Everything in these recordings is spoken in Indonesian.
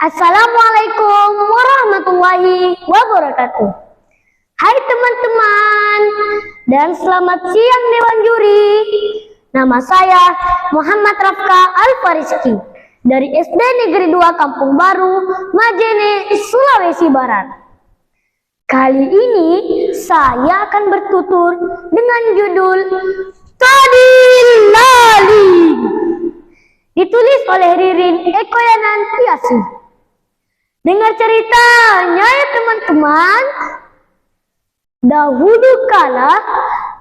Assalamualaikum warahmatullahi wabarakatuh. Hai teman-teman, dan selamat siang Dewan Juri. Nama saya Muhammad Rafka Alfariski dari SD Negeri 2 Kampung Baru, Majene, Sulawesi Barat. Kali ini saya akan bertutur dengan judul Tadi Lali, ditulis oleh Ririn Ekoyanan Tiasi. Dengar ceritanya ya teman-teman. Dahulu kala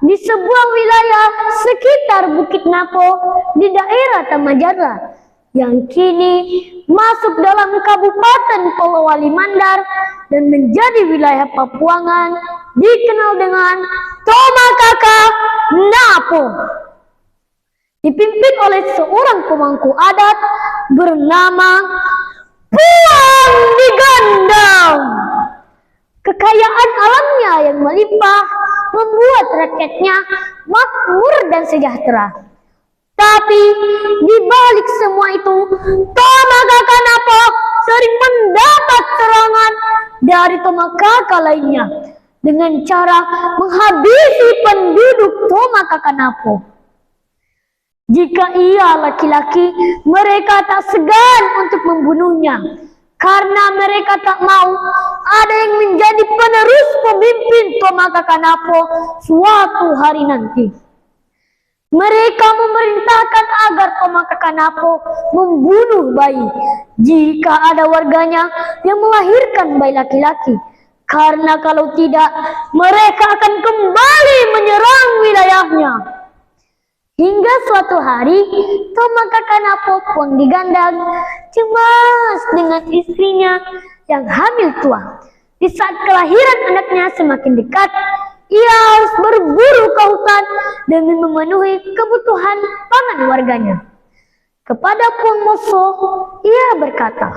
di sebuah wilayah sekitar Bukit Napo di daerah Tamajara yang kini masuk dalam Kabupaten Polowali Mandar dan menjadi wilayah Papuangan, dikenal dengan Tomakaka Napo. Dipimpin oleh seorang pemangku adat bernama Puang Digandang. Kekayaan alamnya yang melimpah membuat rakyatnya makmur dan sejahtera. Tapi di balik semua itu, Tomakaka Napo sering mendapat serangan dari Tomakaka lainnya dengan cara menghabisi penduduk Tomakaka Napo. Jika ia laki-laki, mereka tak segan untuk membunuhnya, karena mereka tak mau ada yang menjadi penerus pemimpin Tomakaka Napo suatu hari nanti. Mereka memerintahkan agar Tomakaka Napo membunuh bayi jika ada warganya yang melahirkan bayi laki-laki, karena kalau tidak, mereka akan kembali menyerang wilayahnya. Hingga suatu hari, Tomakaka Napo Puang Digandang cemas dengan istrinya yang hamil tua. Di saat kelahiran anaknya semakin dekat, ia harus berburu ke hutan demi memenuhi kebutuhan pangan warganya. Kepada Puang Moso, ia berkata,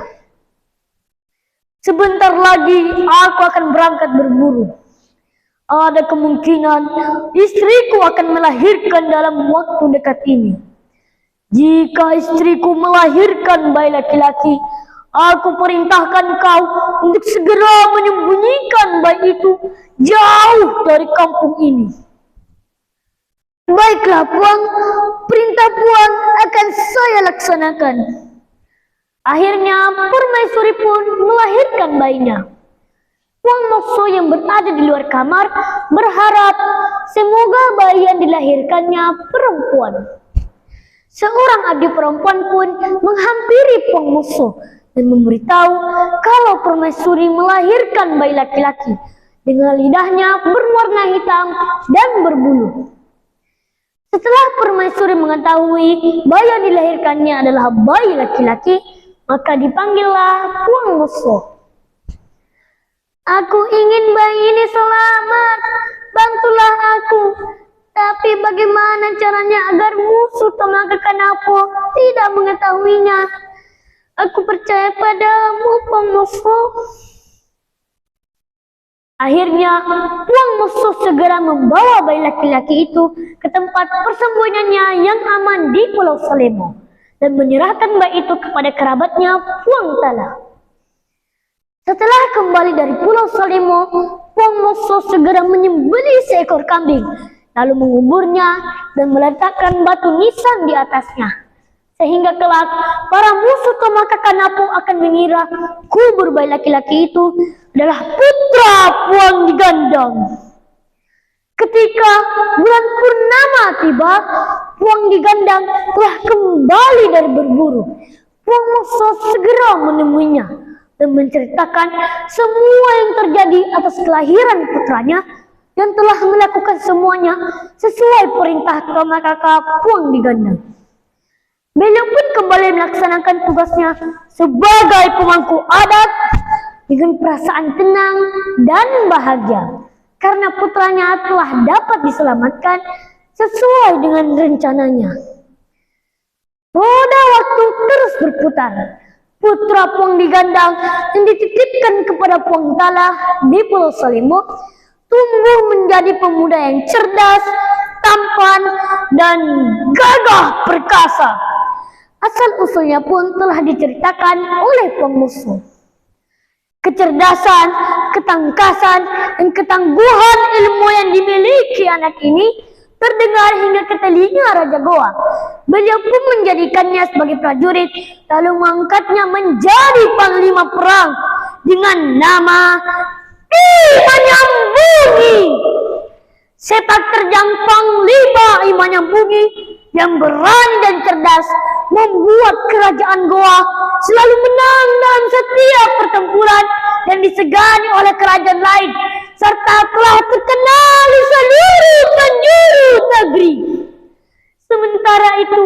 "Sebentar lagi aku akan berangkat berburu. Ada kemungkinan istriku akan melahirkan dalam waktu dekat ini. Jika istriku melahirkan bayi laki-laki, aku perintahkan kau untuk segera menyembunyikan bayi itu jauh dari kampung ini." "Baiklah Puang, perintah Puang akan saya laksanakan." Akhirnya Permaisuri pun melahirkan bayinya. Puang Moso yang berada di luar kamar berharap semoga bayi yang dilahirkannya perempuan. Seorang abdi perempuan pun menghampiri Puang Moso dan memberitahu kalau Permaisuri melahirkan bayi laki-laki dengan lidahnya berwarna hitam dan berbulu. Setelah Permaisuri mengetahui bayi yang dilahirkannya adalah bayi laki-laki, maka dipanggillah Puang Moso. "Aku ingin bayi ini selamat, bantulah aku. Tapi bagaimana caranya agar musuh Tomakaka Napo tidak mengetahuinya? Aku percaya padamu, Puang Moso." Akhirnya Puang Moso segera membawa bayi laki-laki itu ke tempat persembunyiannya yang aman di Pulau Salemo dan menyerahkan bayi itu kepada kerabatnya Puang Tala. Setelah kembali dari Pulau Salemo, Puang Moso segera menyembelih seekor kambing, lalu menguburnya dan meletakkan batu nisan di atasnya, sehingga kelak para musuh Tomakaka Napo akan mengira kubur bayi laki-laki itu adalah putra Puang Digandang. Ketika bulan purnama tiba, Puang Digandang telah kembali dari berburu. Puang Moso segera menemuinya dan menceritakan semua yang terjadi atas kelahiran putranya yang telah melakukan semuanya sesuai perintah Tomakaka Puang Digandang. Beliau pun kembali melaksanakan tugasnya sebagai pemangku adat dengan perasaan tenang dan bahagia karena putranya telah dapat diselamatkan sesuai dengan rencananya. Roda waktu terus berputar. Putra Puang Digandang yang dititipkan kepada Puang Tala di Pulau Salemo tumbuh menjadi pemuda yang cerdas, tampan, dan gagah perkasa. Asal-usulnya pun telah diceritakan oleh Pengmusuh. Kecerdasan, ketangkasan, dan ketangguhan ilmu yang dimiliki anak ini terdengar hingga ke telinga Raja Goa. Beliau pun menjadikannya sebagai prajurit, lalu mengangkatnya menjadi panglima perang dengan nama Ki Manyambungi. Sepak terjang panglima Ki Manyambungi yang berani dan cerdas membuat kerajaan Goa selalu menang dalam setiap pertempuran dan disegani oleh kerajaan lain, serta telah terkenal di seluruh penjuru negeri. Sementara itu,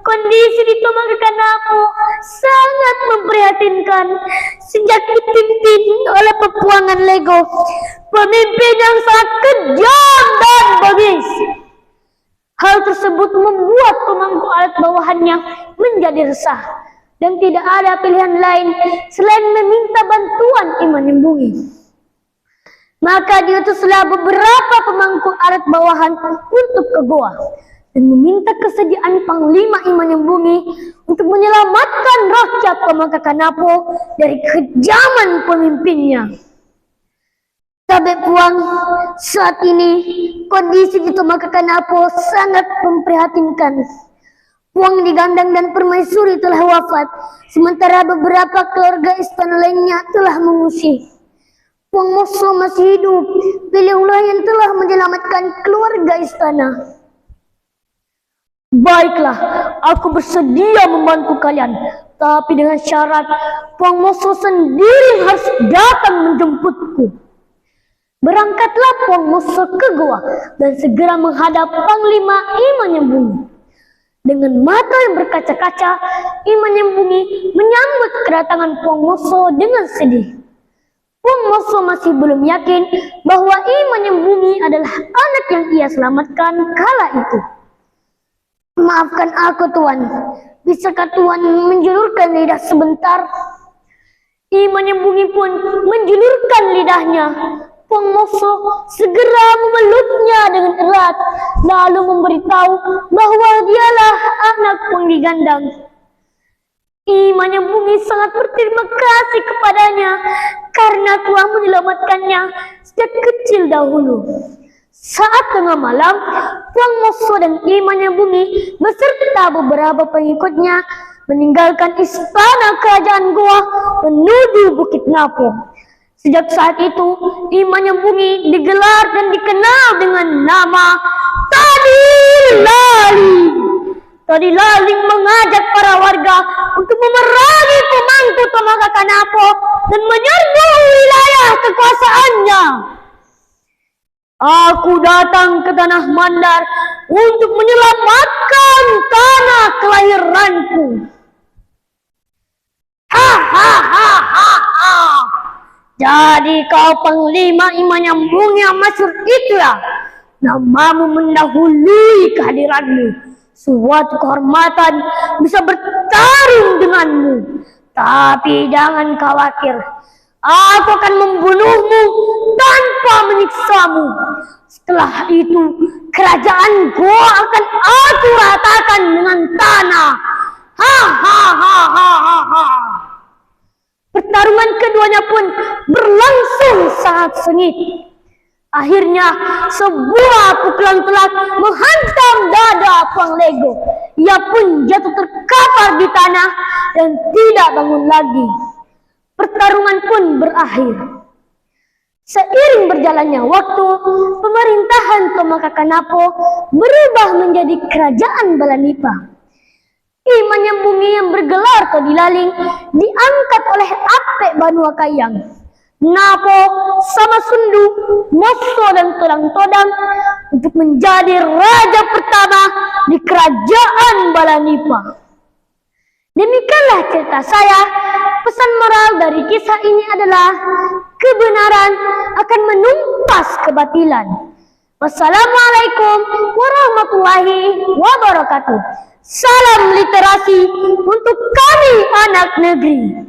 kondisi di Tomagakanabo sangat memprihatinkan sejak dipimpin oleh Papuangan Lego, pemimpin yang sangat kejam dan bengis. Hal tersebut membuat pemangku alat bawahannya menjadi resah dan tidak ada pilihan lain selain meminta bantuan Ki Manyambungi. Maka diutuslah beberapa pemangku alat bawahan untuk ke Goa dan meminta kesediaan Panglima Ki Manyambungi untuk menyelamatkan rakyat Tomagakanabo dari kejaman pemimpinnya. Tabib Puang, saat ini kondisi di Tomagakanabo sangat memprihatinkan. Puang Digandang dan Permaisuri telah wafat, sementara beberapa keluarga istana lainnya telah mengungsi. Puang Moso masih hidup, beliaulah yang telah menyelamatkan keluarga istana. Baiklah, aku bersedia membantu kalian, tapi dengan syarat Puang Moso sendiri harus datang menjemputku. Berangkatlah Puang Moso ke Goa dan segera menghadap Panglima Ki Manyambungi. Dengan mata yang berkaca-kaca, Ki Manyambungi menyambut kedatangan Puang Moso dengan sedih. Puang Moso masih belum yakin bahwa Ki Manyambungi adalah anak yang ia selamatkan kala itu. Maafkan aku, Tuan. Bisakah Tuan menjulurkan lidah sebentar? Ki Manyambungi pun menjulurkan lidahnya. Puang Moso segera memeluknya dengan erat, lalu memberitahu bahwa dialah anak Puang Digandang. Ki Manyambungi sangat berterima kasih kepadanya karena telah menyelamatkannya sejak kecil dahulu. Saat tengah malam, Puang Moso dan Ki Manyambungi beserta beberapa pengikutnya meninggalkan istana kerajaan Goa menuju Bukit Napo. Sejak saat itu, Ki Manyambungi digelar dan dikenal dengan nama Tadi Laling. Tadi Laling mengajak para warga untuk memerangi pemangku Tomagakanabo dan menyerbu wilayah kekuasaannya. Aku datang ke tanah Mandar untuk menyelamatkan tanah kelahiranku. Ha ha ha ha ha. Jadi kau Panglima Ki Manyambungi yang masyhur itu ya? Namamu mendahului kehadiranmu. Suatu kehormatan bisa bertarung denganmu. Tapi jangan khawatir, aku akan membunuhmu tanpa menyiksamu. Setelah itu, kerajaan Goa akan aku ratakan dengan tanah. Ha ha ha ha ha ha. Pertarungan keduanya pun berlangsung sangat sengit. Akhirnya sebuah pukulan telak menghantam dada Puang Lego. Ia pun jatuh terkapar di tanah dan tidak bangun lagi. Pertarungan pun berakhir. Seiring berjalannya waktu, pemerintahan Tomagakanabo berubah menjadi kerajaan Balanipa. Ki Manyambungi yang bergelar Todi Laling diangkat oleh Apek Banua Kayang, Napo, Samasundu, Moso dan Todang Todang untuk menjadi raja pertama di kerajaan Balanipa. Demikianlah cerita saya. Pesan moral dari kisah ini adalah kebenaran akan menumpas kebatilan. Wassalamualaikum warahmatullahi wabarakatuh. Salam literasi untuk kami anak negeri.